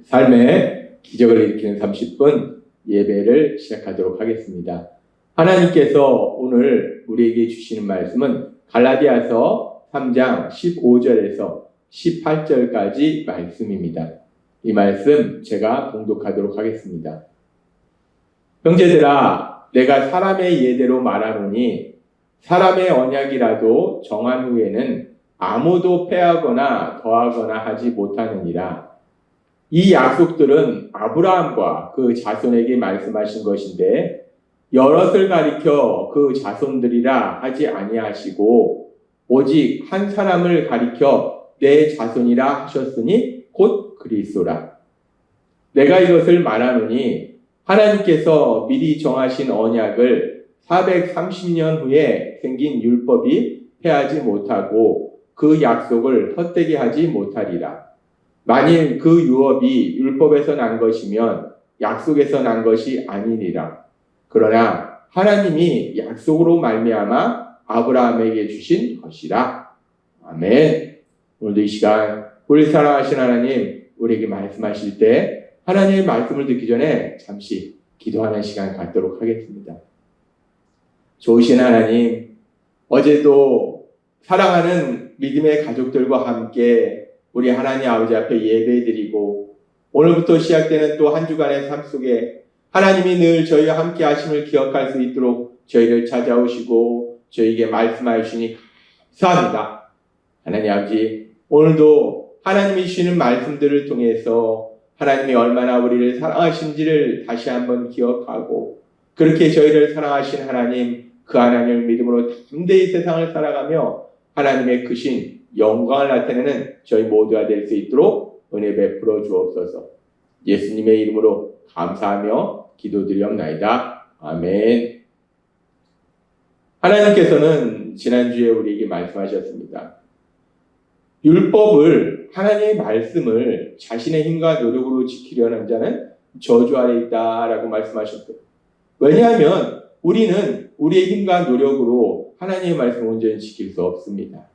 삶의 기적을 일으키는 30분 예배를 시작하도록 하겠습니다. 하나님께서 오늘 우리에게 주시는 말씀은 갈라디아서 3장 15절에서 18절까지 말씀입니다. 이 말씀 제가 봉독하도록 하겠습니다. 형제들아, 내가 사람의 예대로 말하노니 사람의 언약이라도 정한 후에는 아무도 패하거나 더하거나 하지 못하느니라. 이 약속들은 아브라함과 그 자손에게 말씀하신 것인데 여럿을 가리켜 그 자손들이라 하지 아니하시고 오직 한 사람을 가리켜 내 자손이라 하셨으니 곧 그리스도라. 내가 이것을 말하노니 하나님께서 미리 정하신 언약을 430년 후에 생긴 율법이 패하지 못하고 그 약속을 헛되게 하지 못하리라. 만일 그 유업이 율법에서 난 것이면 약속에서 난 것이 아니니라. 그러나 하나님이 약속으로 말미암아 아브라함에게 주신 것이라. 아멘. 오늘도 이 시간 우리 사랑하신 하나님, 우리에게 말씀하실 때 하나님의 말씀을 듣기 전에 잠시 기도하는 시간 갖도록 하겠습니다. 좋으신 하나님, 어제도 사랑하는 믿음의 가족들과 함께 우리 하나님 아버지 앞에 예배드리고 오늘부터 시작되는 또 한 주간의 삶 속에 하나님이 늘 저희와 함께 하심을 기억할 수 있도록 저희를 찾아오시고 저희에게 말씀하여 주시니 감사합니다. 하나님 아버지, 오늘도 하나님이 주시는 말씀들을 통해서 하나님이 얼마나 우리를 사랑하신지를 다시 한번 기억하고 그렇게 저희를 사랑하신 하나님, 그 하나님을 믿음으로 담대히 세상을 살아가며 하나님의 크신 영광을 나타내는 저희 모두가 될 수 있도록 은혜 베풀어 주옵소서. 예수님의 이름으로 감사하며 기도드리옵나이다. 아멘. 하나님께서는 지난주에 우리에게 말씀하셨습니다. 율법을, 하나님의 말씀을 자신의 힘과 노력으로 지키려는 자는 저주 아래 있다라고 말씀하셨어요. 왜냐하면 우리는 우리의 힘과 노력으로 하나님의 말씀을 온전히 지킬 수 없습니다.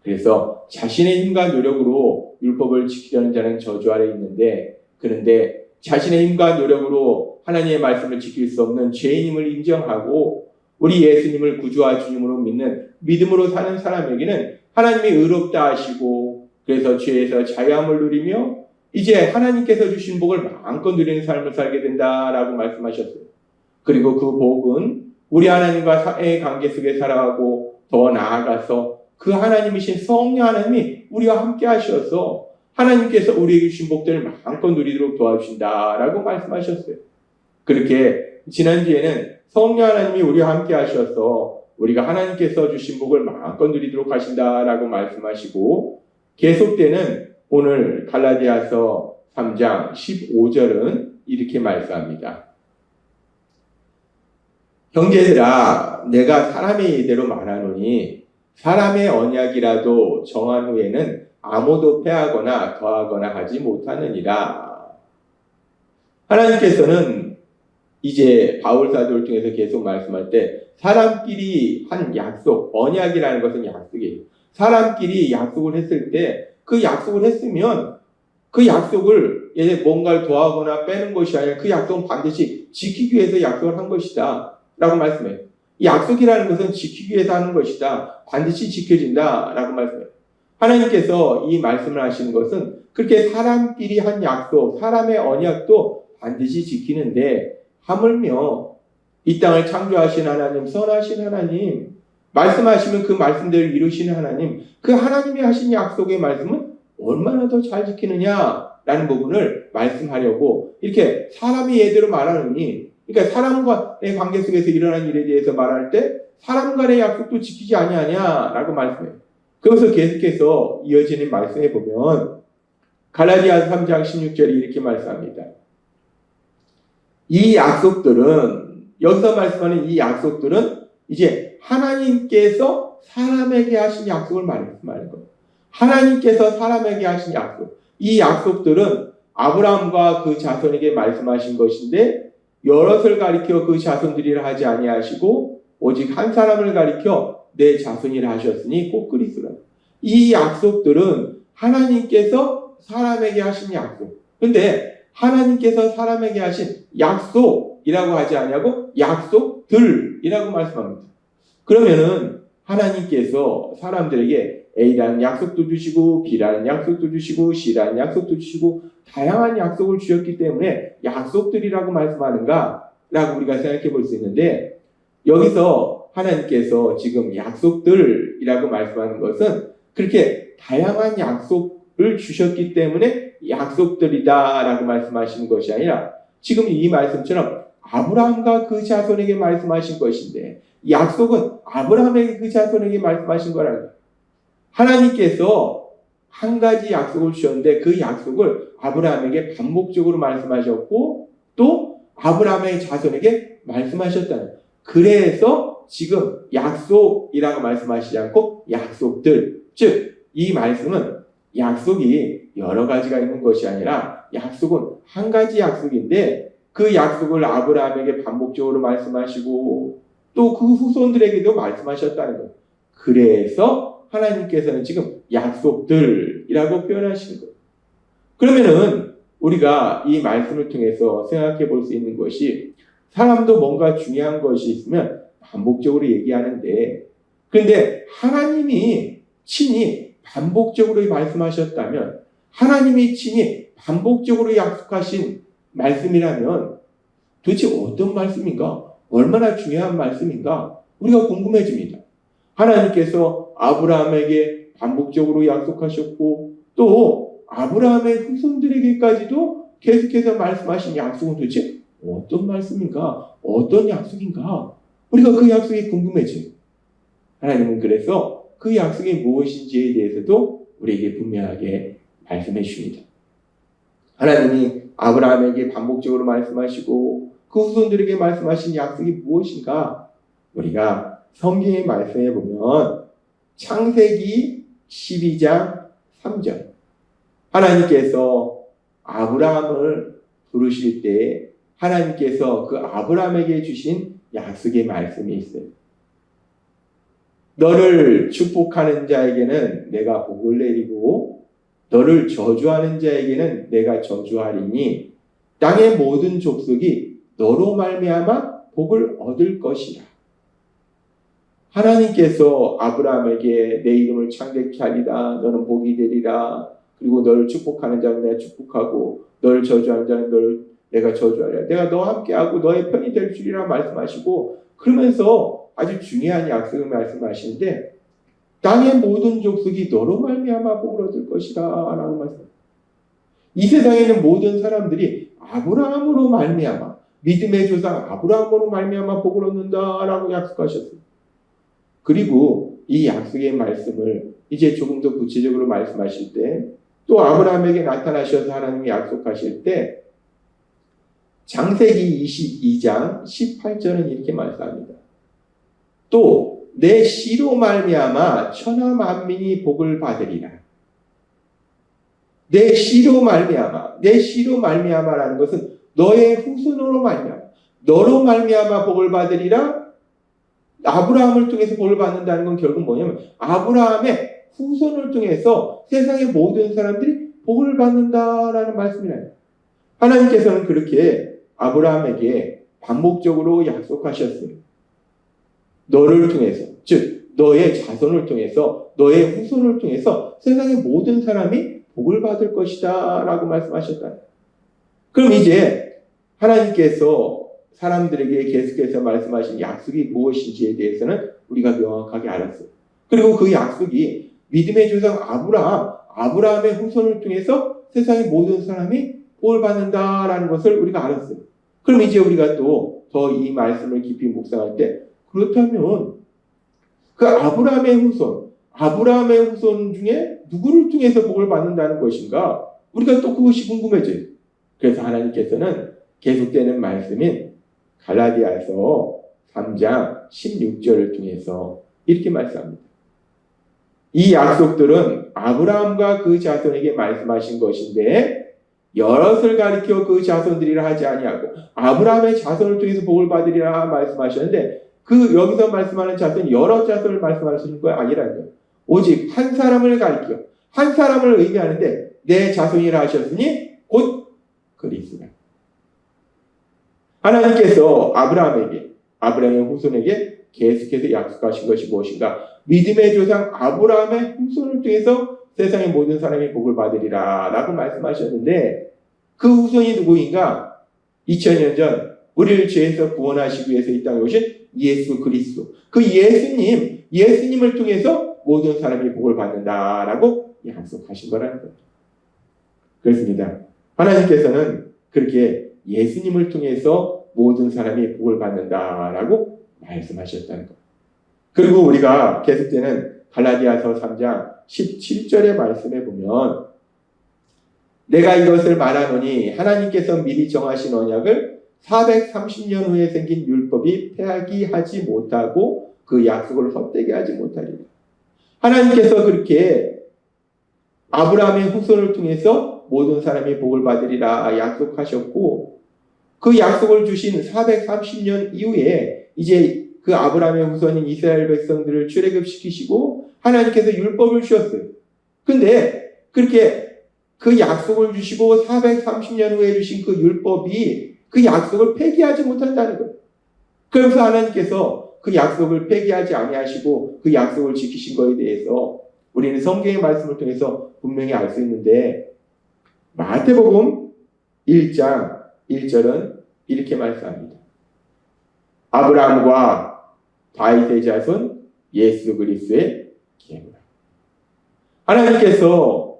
그래서 자신의 힘과 노력으로 율법을 지키려는 자는 저주 아래 있는데, 그런데 자신의 힘과 노력으로 하나님의 말씀을 지킬 수 없는 죄인임을 인정하고 우리 예수님을 구주와 주님으로 믿는 믿음으로 사는 사람에게는 하나님이 의롭다 하시고 그래서 죄에서 자유함을 누리며 이제 하나님께서 주신 복을 마음껏 누리는 삶을 살게 된다라고 말씀하셨어요. 그리고 그 복은 우리 하나님과의 관계 속에 살아가고 더 나아가서 그 하나님이신 성령 하나님이 우리와 함께 하셔서 하나님께서 우리에게 주신 복들을 마음껏 누리도록 도와주신다라고 말씀하셨어요. 그렇게 지난주에는 성령 하나님이 우리와 함께 하셔서 우리가 하나님께서 주신 복을 마음껏 누리도록 하신다라고 말씀하시고 계속되는 오늘 갈라디아서 3장 15절은 이렇게 말씀합니다. 형제들아, 내가 사람의 예대로 말하노니 사람의 언약이라도 정한 후에는 아무도 패하거나 더하거나 하지 못하느니라. 하나님께서는 이제 바울 사도를 통해서 계속 말씀할 때 사람끼리 한 약속, 언약이라는 것은 약속이에요. 사람끼리 약속을 했을 때 그 약속을 했으면 그 약속을 뭔가를 더하거나 빼는 것이 아니라 그 약속은 반드시 지키기 위해서 약속을 한 것이다 라고 말씀해요. 약속이라는 것은 지키기 위해서 하는 것이다. 반드시 지켜진다 라고 말씀해요. 하나님께서 이 말씀을 하시는 것은 그렇게 사람끼리 한 약속, 사람의 언약도 반드시 지키는데 하물며 이 땅을 창조하신 하나님, 선하신 하나님, 말씀하시면 그 말씀대로 이루시는 하나님, 그 하나님이 하신 약속의 말씀은 얼마나 더 잘 지키느냐라는 부분을 말씀하려고 이렇게 사람이 예대로 말하느니, 그러니까 사람과의 관계 속에서 일어난 일에 대해서 말할 때 사람 간의 약속도 지키지 아니하냐라고 말씀해요. 그래서 계속해서 이어지는 말씀에 보면 갈라디아서 3장 16절이 이렇게 말씀합니다. 이 약속들은, 여기서 말씀하는 이 약속들은 이제 하나님께서 사람에게 하신 약속을 말하는 거예요. 하나님께서 사람에게 하신 약속. 이 약속들은 아브라함과 그 자손에게 말씀하신 것인데 여럿을 가리켜 그 자손들이라 하지 아니하시고 오직 한 사람을 가리켜 내 자손이라 하셨으니 곧 그리스도라. 이 약속들은 하나님께서 사람에게 하신 약속, 근데 하나님께서 사람에게 하신 약속이라고 하지 않냐고 약속들이라고 말씀합니다. 그러면은 하나님께서 사람들에게 A라는 약속도 주시고 B라는 약속도 주시고 C라는 약속도 주시고 다양한 약속을 주셨기 때문에 약속들이라고 말씀하는가? 라고 우리가 생각해 볼 수 있는데, 여기서 하나님께서 지금 약속들이라고 말씀하는 것은 그렇게 다양한 약속을 주셨기 때문에 약속들이다라고 말씀하시는 것이 아니라, 지금 이 말씀처럼 아브라함과 그 자손에게 말씀하신 것인데, 약속은 아브라함에게 그 자손에게 말씀하신 거라는 거예요. 하나님께서 한 가지 약속을 주셨는데 그 약속을 아브라함에게 반복적으로 말씀하셨고 또 아브라함의 자손에게 말씀하셨다는 거예요. 그래서 지금 약속이라고 말씀하시지 않고 약속들, 즉 이 말씀은 약속이 여러 가지가 있는 것이 아니라 약속은 한 가지 약속인데 그 약속을 아브라함에게 반복적으로 말씀하시고 또 그 후손들에게도 말씀하셨다는 거예요. 그래서 하나님께서는 지금 약속들이라고 표현하시는 거예요. 그러면은 우리가 이 말씀을 통해서 생각해 볼 수 있는 것이, 사람도 뭔가 중요한 것이 있으면 반복적으로 얘기하는데, 그런데 하나님이 친히 반복적으로 말씀하셨다면, 하나님이 친히 반복적으로 약속하신 말씀이라면 도대체 어떤 말씀인가? 얼마나 중요한 말씀인가? 우리가 궁금해집니다. 하나님께서 아브라함에게 반복적으로 약속하셨고 또 아브라함의 후손들에게까지도 계속해서 말씀하신 약속은 도대체 어떤 말씀인가? 어떤 약속인가? 우리가 그 약속이 궁금해져요. 하나님은 그래서 그 약속이 무엇인지에 대해서도 우리에게 분명하게 말씀해 주십니다. 하나님이 아브라함에게 반복적으로 말씀하시고 그 후손들에게 말씀하신 약속이 무엇인가? 우리가 성경의 말씀에 보면 창세기 12장 3절, 하나님께서 아브라함을 부르실 때 하나님께서 그 아브라함에게 주신 약속의 말씀이 있어요. 너를 축복하는 자에게는 내가 복을 내리고 너를 저주하는 자에게는 내가 저주하리니 땅의 모든 족속이 너로 말미암아 복을 얻을 것이라. 하나님께서 아브라함에게 내 이름을 창대케 하리라, 너는 복이 되리라, 그리고 너를 축복하는 자는 내가 축복하고 너를 저주하는 자는 내가 저주하리라, 내가 너와 함께하고 너의 편이 될 줄이라 말씀하시고, 그러면서 아주 중요한 약속을 말씀하시는데 땅의 모든 족속이 너로 말미암아 복을 얻을 것이다 라고 말씀합니다. 이 세상에 있는 모든 사람들이 아브라함으로 말미암아, 믿음의 조상 아브라함으로 말미암아 복을 얻는다라고 약속하셨습니다. 그리고 이 약속의 말씀을 이제 조금 더 구체적으로 말씀하실 때, 또 아브라함에게 나타나셔서 하나님이 약속하실 때 창세기 22장 18절은 이렇게 말씀합니다. 또 내 씨로 말미암아 천하 만민이 복을 받으리라. 내 씨로 말미암아라는 것은 너의 후손으로 말미암아, 너로 말미암아 복을 받으리라. 아브라함을 통해서 복을 받는다는 건 결국 뭐냐면 아브라함의 후손을 통해서 세상의 모든 사람들이 복을 받는다라는 말씀이라요. 하나님께서는 그렇게 아브라함에게 반복적으로 약속하셨어요. 너를 통해서, 즉 너의 자손을 통해서, 너의 후손을 통해서 세상의 모든 사람이 복을 받을 것이다 라고 말씀하셨다. 그럼 이제 하나님께서 사람들에게 계속해서 말씀하신 약속이 무엇인지에 대해서는 우리가 명확하게 알았어요. 그리고 그 약속이 믿음의 조상 아브라함의 후손을 통해서 세상의 모든 사람이 복을 받는다라는 것을 우리가 알았어요. 그럼 이제 우리가 또 더 이 말씀을 깊이 묵상할 때, 그렇다면 그 아브라함의 후손 중에 누구를 통해서 복을 받는다는 것인가? 우리가 또 그것이 궁금해져요. 그래서 하나님께서는 계속되는 말씀인 갈라디아서 3장 16절을 통해서 이렇게 말씀합니다. 이 약속들은 아브라함과 그 자손에게 말씀하신 것인데 여럿을 가리켜 그 자손들이라 하지 아니하고 아브라함의 자손을 통해서 복을 받으리라 말씀하셨는데, 그 여기서 말씀하는 자손이 여러 자손을 말씀하시는 거 아니라는 거예요. 오직 한 사람을 가리켜, 한 사람을 의미하는데 내 자손이라 하셨으니 곧 하나님께서 아브라함의 후손에게 계속해서 약속하신 것이 무엇인가? 믿음의 조상 아브라함의 후손을 통해서 세상의 모든 사람이 복을 받으리라 라고 말씀하셨는데, 그 후손이 누구인가? 2000년 전 우리를 죄에서 구원하시기 위해서 이 땅에 오신 예수 그리스도, 그 예수님을 통해서 모든 사람이 복을 받는다라고 약속하신 거라는 거예요. 그렇습니다. 하나님께서는 그렇게 예수님을 통해서 모든 사람이 복을 받는다라고 말씀하셨다는 거예요. 그리고 우리가 계속되는 갈라디아서 3장 17절의 말씀에 보면, 내가 이것을 말하노니 하나님께서 미리 정하신 언약을 430년 후에 생긴 율법이 패하게 하지 못하고 그 약속을 헛되게 하지 못하리라. 하나님께서 그렇게 아브라함의 후손을 통해서 모든 사람이 복을 받으리라 약속하셨고, 그 약속을 주신 430년 이후에 이제 그 아브라함의 후손인 이스라엘 백성들을 출애굽시키시고 하나님께서 율법을 주셨어요. 근데 그렇게 그 약속을 주시고 430년 후에 주신 그 율법이 그 약속을 폐기하지 못한다는 거예요. 그래서 하나님께서 그 약속을 폐기하지 아니하시고 그 약속을 지키신 것에 대해서 우리는 성경의 말씀을 통해서 분명히 알 수 있는데, 마태복음 1장 1절은 이렇게 말씀합니다. 아브라함과 다윗의 자손 예수 그리스도의 계보라. 하나님께서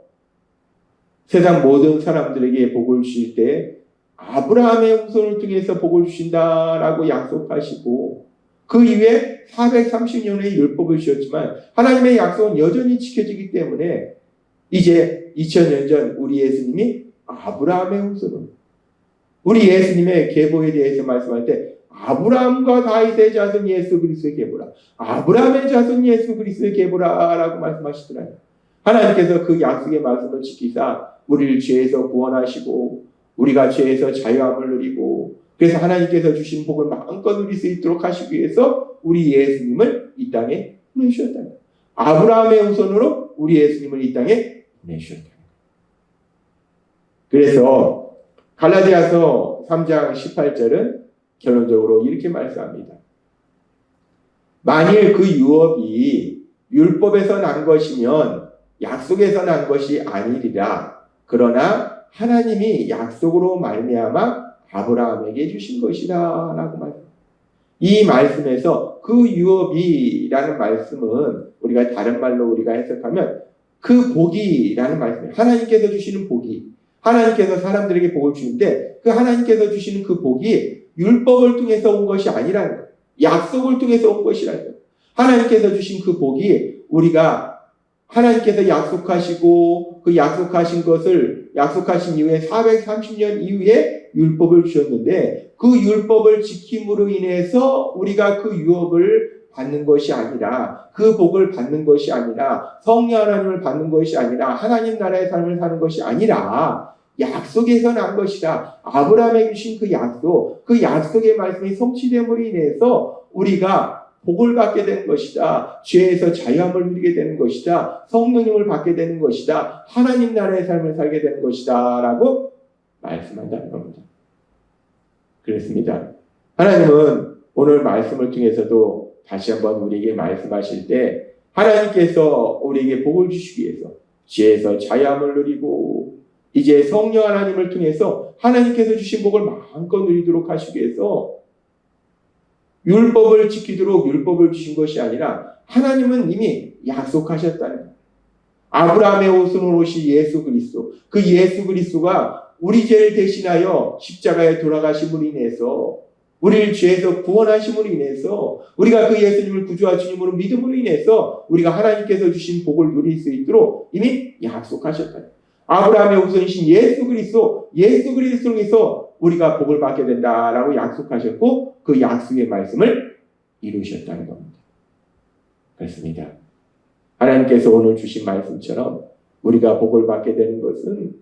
세상 모든 사람들에게 복을 주실 때 아브라함의 후손을 통해서 복을 주신다라고 약속하시고, 그 이후에 430년의 율법을 주셨지만 하나님의 약속은 여전히 지켜지기 때문에 이제 2000년 전 우리 예수님이 아브라함의 후손은, 우리 예수님의 계보에 대해서 말씀할 때 아브라함과 다윗의 자손 예수 그리스도의 계보라, 아브라함의 자손 예수 그리스도의 계보라라고 말씀하시더라고요. 하나님께서 그 약속의 말씀을 지키사 우리를 죄에서 구원하시고 우리가 죄에서 자유함을 누리고, 그래서 하나님께서 주신 복을 마음껏 누릴 수 있도록 하시기 위해서 우리 예수님을 이 땅에 보내주셨다. 아브라함의 후손으로 우리 예수님을 이 땅에 보내주셨다. 그래서 갈라디아서 3장 18절은 결론적으로 이렇게 말씀합니다. 만일 그 유업이 율법에서 난 것이면 약속에서 난 것이 아니리라. 그러나 하나님이 약속으로 말미암아 아브라함에게 주신 것이라 라고 말합니다. 이 말씀에서 그 유업이라는 말씀은 우리가 다른 말로 우리가 해석하면 그 복이라는 말씀이에요. 하나님께서 주시는 복이, 하나님께서 사람들에게 복을 주는데 그 하나님께서 주시는 그 복이 율법을 통해서 온 것이 아니라는 거예요. 약속을 통해서 온 것이라는 거예요. 하나님께서 주신 그 복이 우리가 하나님께서 약속하시고 그 약속하신 것을 약속하신 이후에 430년 이후에 율법을 주셨는데, 그 율법을 지킴으로 인해서 우리가 그 유업을 받는 것이 아니라, 그 복을 받는 것이 아니라, 성령 하나님을 받는 것이 아니라, 하나님 나라의 삶을 사는 것이 아니라 약속에서 난 것이다. 아브라함에게 주신 그 약속, 그 약속의 말씀이 성취됨으로 인해서 우리가 복을 받게 되는 것이다. 죄에서 자유함을 누리게 되는 것이다. 성령님을 받게 되는 것이다. 하나님 나라의 삶을 살게 되는 것이다. 라고 말씀한다는 겁니다. 그렇습니다. 하나님은 오늘 말씀을 통해서도 다시 한번 우리에게 말씀하실 때 하나님께서 우리에게 복을 주시기 위해서 죄에서 자유함을 누리고 이제 성령 하나님을 통해서 하나님께서 주신 복을 마음껏 누리도록 하시기 위해서 율법을 지키도록 율법을 주신 것이 아니라 하나님은 이미 약속하셨다는 거예요. 아브라함의 후손으로 오신 예수 그리스도, 그 예수 그리스도가 우리 죄를 대신하여 십자가에 돌아가심으로 인해서 우리를 죄에서 구원하심으로 인해서 우리가 그 예수님을 구주와 주님으로 믿음으로 인해서 우리가 하나님께서 주신 복을 누릴 수 있도록 이미 약속하셨다. 아브라함의 후손이신 예수 그리스도를 통해서 우리가 복을 받게 된다라고 약속하셨고 그 약속의 말씀을 이루셨다는 겁니다. 그렇습니다. 하나님께서 오늘 주신 말씀처럼 우리가 복을 받게 되는 것은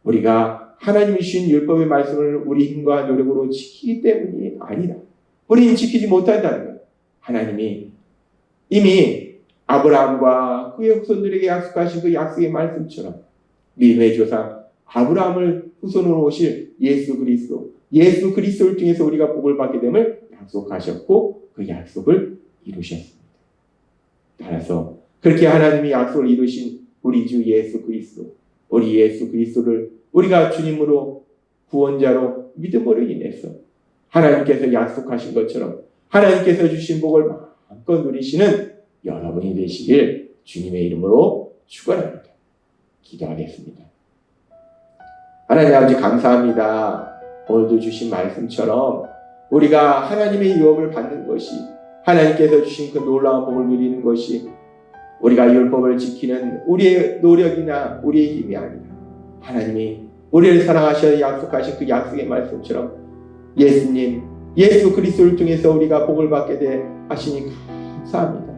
우리가 하나님이 주신 율법의 말씀을 우리 힘과 노력으로 지키기 때문이 아니라, 우리는 지키지 못한다는 거예요. 하나님이 이미 아브라함과 그의 후손들에게 약속하신 그 약속의 말씀처럼 믿음의 조상 아브라함을 후손으로 오실 예수 그리스도, 예수 그리스도를 통해서 우리가 복을 받게 됨을 약속하셨고 그 약속을 이루셨습니다. 따라서 그렇게 하나님이 약속을 이루신 우리 주 예수 그리스도, 우리 예수 그리스도를 우리가 주님으로 구원자로 믿음으로 인해서 하나님께서 약속하신 것처럼 하나님께서 주신 복을 마음껏 누리시는 여러분이 되시길 주님의 이름으로 축원합니다. 기도하겠습니다. 하나님 아버지 감사합니다. 오늘도 주신 말씀처럼 우리가 하나님의 유업을 받는 것이, 하나님께서 주신 그 놀라운 복을 누리는 것이 우리가 율법을 지키는 우리의 노력이나 우리의 힘이 아니라 하나님이 우리를 사랑하셔서 약속하신 그 약속의 말씀처럼 예수님, 예수 그리스도를 통해서 우리가 복을 받게 돼 하시니 감사합니다.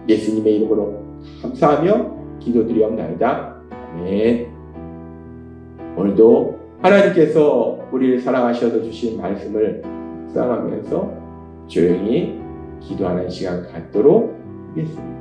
예수님의 이름으로 감사하며 기도드리옵나이다. 아멘. 오늘도 하나님께서 우리를 사랑하셔서 주신 말씀을 묵상하면서 조용히 기도하는 시간 갖도록 하겠습니다.